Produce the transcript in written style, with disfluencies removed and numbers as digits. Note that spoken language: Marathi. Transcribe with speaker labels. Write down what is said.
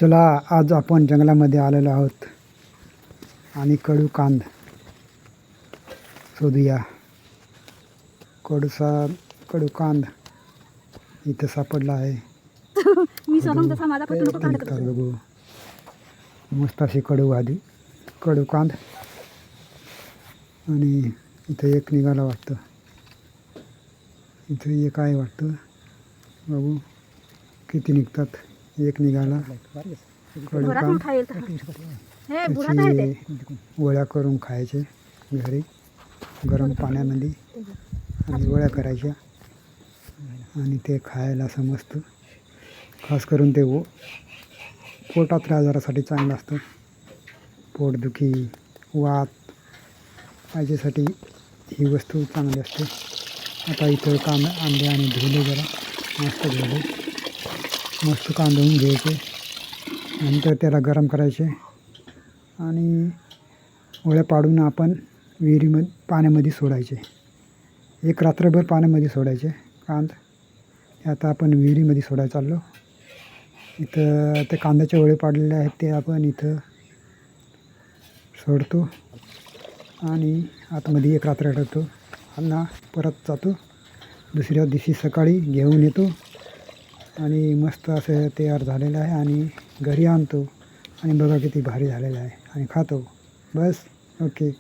Speaker 1: चला, आज आपण जंगलामध्ये आलेलो आहोत आणि कडू कांद शोधूया. कडू कांद इथं सापडला आहे.
Speaker 2: मी सोहम तसा माझा पटू नको कांड
Speaker 1: निघतात
Speaker 2: करतो.
Speaker 1: बघू. मस्त अशी कडू कांद. आणि इथं एक निघाला वाटतं. इथं एक आहे वाटतं. बघू किती निघतात. एक निघाला कडू
Speaker 2: घरात
Speaker 1: कांद.
Speaker 2: मग खाईल तर. हे बुढा काय ते?
Speaker 1: त्याची वड्या करून खायचे घरी गरम पाण्यामध्ये आणि वड्या करायच्या आणि ते खायला समजतं. खास करून ते पोटातल्या आजारासाठी चांगलं असतं. पोटदुखी, वात याच्यासाठी ही वस्तू चांगली असते. आता इथं कांदा आणले आणि धुले जरा मस्त कांदा धुवून घ्यायचे. नंतर त्याला गरम करायचे आणि वड्या पाडून आपण पाण्यामध्ये सोडायचे. एक रात्रभर पाण्यामध्ये सोडायचे आता आपण विहिरीमध्ये सोडायला चाललो. इथं ते कांद्याचे वडे पाडलेले आहेत ते आपण इथं सोडतो आणि आतमध्ये एक रात्र ठेवतो आणि परत जातो. दुसऱ्या दिवशी सकाळी घेऊन येतो आणि मस्त असं तयार झालेलं आहे आणि घरी आणतो आणि बघा किती भारी झालेलं आहे आणि खातो. बस. ओके.